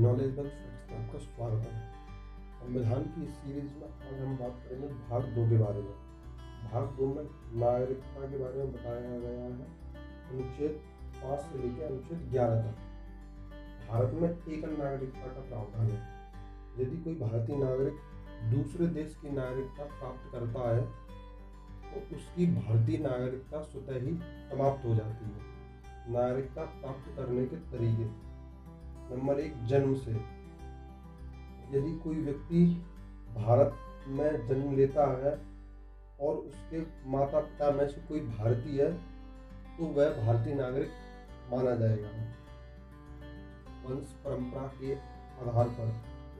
Knowledgeable facts में आपका स्वागत है। संविधान की इस सीरीज में आज हम बात करेंगे भाग 2 के बारे में। भाग 2 में नागरिकता के बारे में बताया गया है, अनुच्छेद 5 से लेकर अनुच्छेद 11 तक। भारत में एकल नागरिकता का प्रावधान है। यदि कोई भारतीय नागरिक दूसरे देश की नागरिकता प्राप्त करता है तो उसकी भारतीय नागरिकता स्वतः ही समाप्त हो जाती है। नागरिकता प्राप्त करने के तरीके: नंबर 1, जन्म से। यदि कोई व्यक्ति भारत में जन्म लेता है और उसके माता पिता में से कोई भारतीय है तो वह भारतीय नागरिक माना जाएगा। वंश परंपरा के आधार पर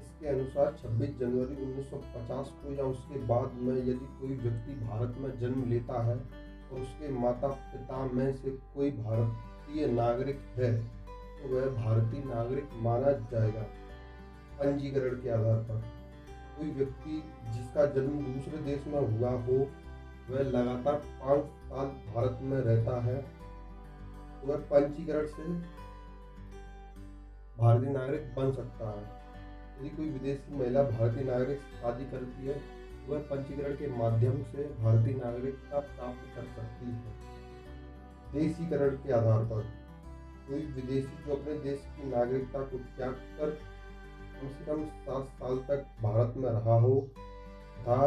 इसके अनुसार 26 जनवरी 1950 को या उसके बाद में यदि कोई व्यक्ति भारत में जन्म लेता है और उसके माता पिता में से कोई भारतीय नागरिक है तो वह भारतीय नागरिक माना जाएगा। पंजीकरण के आधार पर कोई व्यक्ति जिसका जन्म दूसरे देश में हुआ हो वह लगातार 5 साल भारत में रहता है तो वह पंजीकरण से भारतीय नागरिक बन सकता है। यदि कोई विदेशी महिला भारतीय नागरिक से शादी करती है वह पंजीकरण के माध्यम से भारतीय नागरिकता प्राप्त कर सकती है। देशीकरण के आधार पर कोई विदेशी जो अपने देश की नागरिकता को त्याग कर कम से कम 7 साल तक भारत में रहा हो तथा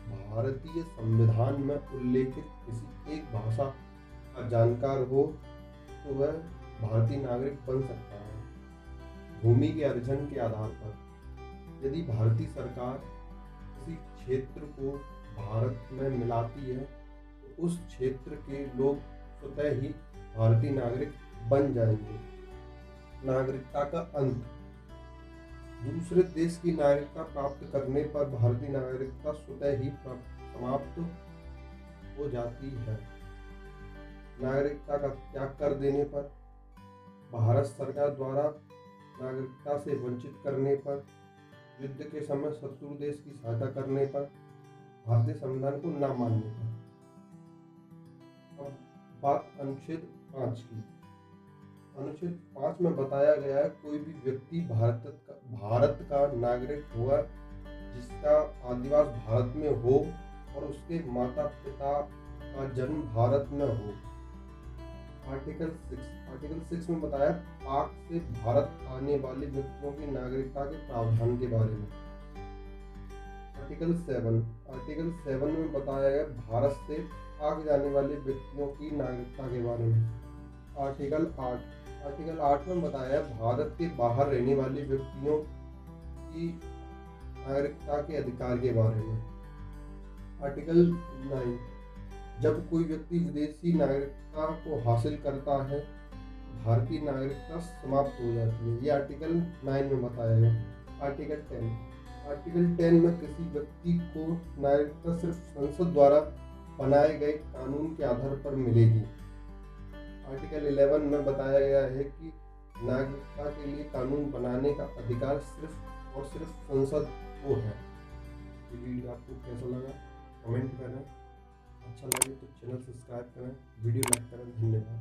भारतीय संविधान में उल्लेखित किसी एक भाषा का जानकार हो तो वह भारतीय नागरिक बन सकता है। भूमि के अर्जन के आधार पर यदि भारतीय सरकार किसी क्षेत्र को भारत में मिलाती है तो उस क्षेत्र के लोग स्वतः ही भारतीय नागरिक बन जाएंगे। नागरिकता का अंत: दूसरे देश की नागरिकता प्राप्त करने पर भारतीय नागरिकता स्वतः ही समाप्त हो जाती है। नागरिकता का त्याग कर देने पर, भारत सरकार द्वारा नागरिकता से वंचित करने पर, युद्ध के समय शत्रु देश की सहायता करने पर, भारतीय संविधान को न मानने पर। अब बात अनुच्छेद 5 की। अनुच्छेद 5 में बताया गया है कोई भी व्यक्ति भारत का नागरिक होगा जिसका आदिवास भारत में हो और उसके माता पिता का जन्म भारत में हो। आर्टिकल 6 में बताया पाक से भारत आने वाले व्यक्तियों की नागरिकता के प्रावधान के बारे में। आर्टिकल 7 में बताया गया भारत से पाक जाने वाले व्यक्तियों की नागरिकता के बारे में। आर्टिकल 8 में बताया भारत के बाहर रहने वाले व्यक्तियों की नागरिकता के अधिकार के बारे में। आर्टिकल 9, जब कोई व्यक्ति विदेशी नागरिकता को हासिल करता है भारतीय नागरिकता समाप्त हो जाती है। ये आर्टिकल 9 में बताया गया। आर्टिकल 10 में किसी व्यक्ति को नागरिकता सिर्फ संसद द्वारा बनाए गए कानून के आधार पर मिलेगी। आर्टिकल 11 में बताया गया है कि नागरिकता के लिए कानून बनाने का अधिकार सिर्फ और सिर्फ संसद को है। ये वीडियो आपको कैसा लगा कमेंट करें, अच्छा लगे तो चैनल सब्सक्राइब करें, वीडियो लाइक करें। धन्यवाद।